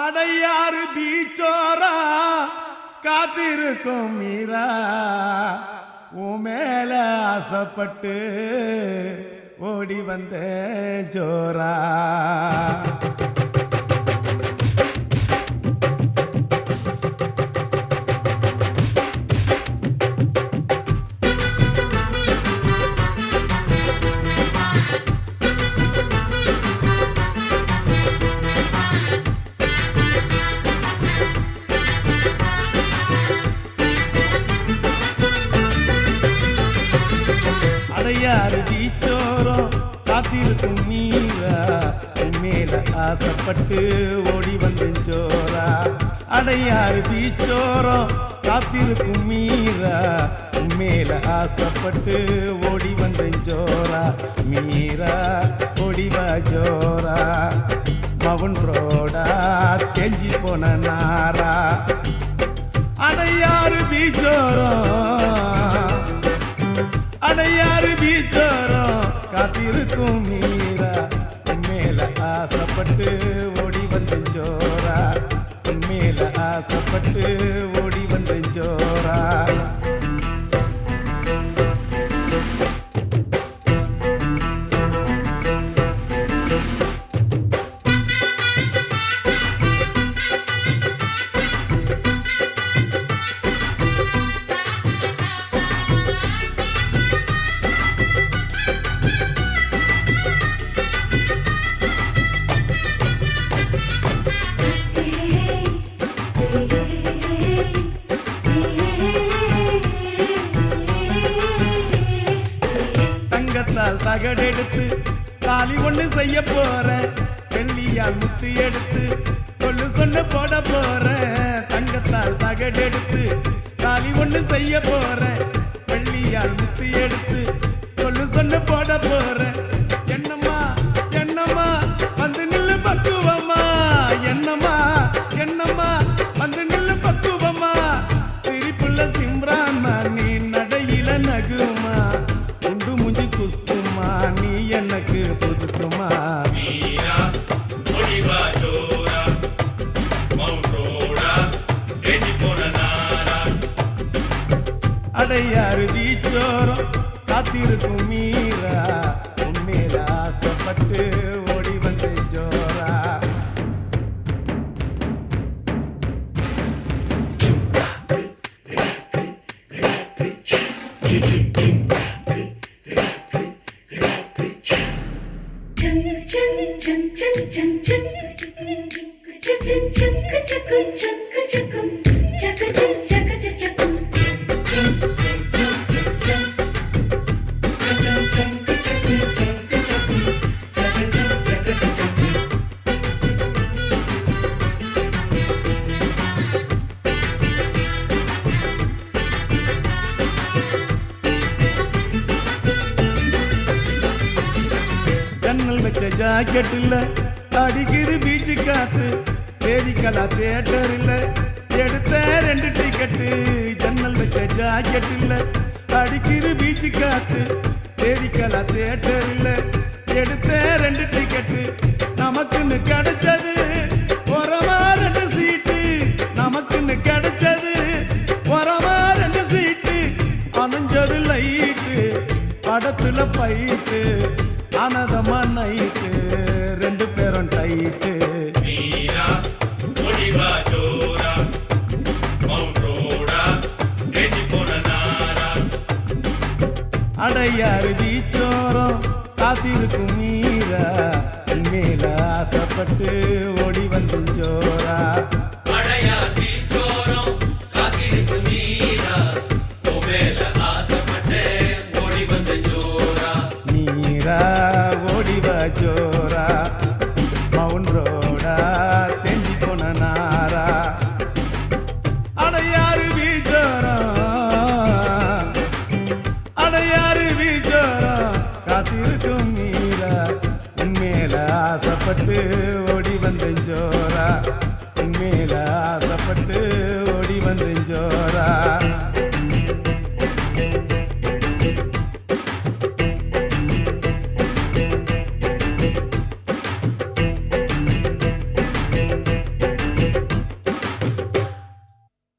அடையாறு பீச்சோரா காத்திருக்கும் மீரா உன் மேல ஆசைப்பட்டு ஓடி வந்த ஜோரா. அடையாறு பீச்சோரம் காத்திருக்கும் மீரா உன் மேல ஆசைப்பட்டு ஓடி வந்தேன் ஜோரா. அடையாறு பீச்சோரம் காத்திருக்கும் மீரா உன் மேல ஆசைப்பட்டு ஓடி வந்தேன் ஜோரா. மீரா ஓடிவா ஜோரா, மவுன் ரோடா தெஞ்சி போன நாரா. அடையாறு பீச்சோரம் அடையாறு பீச்சோரம் காத்திருக்கும் மீரா மேல ஆசைப்பட்டு ஓடி வந்த ஜோரா. மேல ஆசைப்பட்டு ஓடி வந்த ஜோரா. தங்கத்தால் தகடெடுத்து தாலி ஒண்ணு செய்ய போறேன், வெள்ளியால் முத்து எடுத்து கொள்ளு சொன்ன போட போறேன். தங்கத்தால் தகடெடுத்து தாலி ஒண்ணு செய்ய போறேன், வெள்ளியால் முத்து எடுத்து கொள்ளு சொன்ன போட போறேன். என்னம்மா என்னம்மா வந்து நில்லு பக்குவம்மா, என்னம்மா என்னம்மா வந்து நில்லு பக்குவம்மா. சிரிப்புள்ள சிம்ரான்மா நீ நடையில நகுமா, உண்டு முஞ்சி குஸ்துமா நீ எனக்கு புதுசுமா. அடையாறு பீச்சோரம் காத்திருக்கும் மீரா உன் மேல ஆசைப்பட்டு ஓடி வந்த ஜோரா. ஜன்னல் வச்ச ஜாக்கெட்டில் அடிக்குது பீச்சு காத்து, தேதிக்கலா தியேட்டரில் எடுத்த 2 டிக்கெட்டு. ஜன்னல் வச்ச ஜாக்கெட்டில் அடிக்குது பீச்சு காத்து, தேதிக்கலா தியேட்டரில் எடுத்த 2 டிக்கெட்டு. நமக்குன்னு கிடைச்சது உரமா 2 சீட்டு, நமக்குன்னு கிடைச்சது உரமா 2 சீட்டு. அணைஞ்சது லைட்டு படத்துல பைட்டு, ஆனதமா நைட்டு 2 பேரும் டைட்டு. அடையாறு பீச்சோரம் காத்திருக்கும் மீரா மேல ஆசைப்பட்டு ஓடி வந்த ஜோரா. மீரா ஓடிவா ஜோரா, மவுன் ரோடா தெஞ்சி போன நாரா. அடையாறு பீச்சோரம் அடையாறு பீச்சோரம் காத்திருக்கும் மீரா உன் மேல ஆசைப்பட்டு ஓடி வந்த ஜோரா. உன் மேல ஆசைப்பட்டு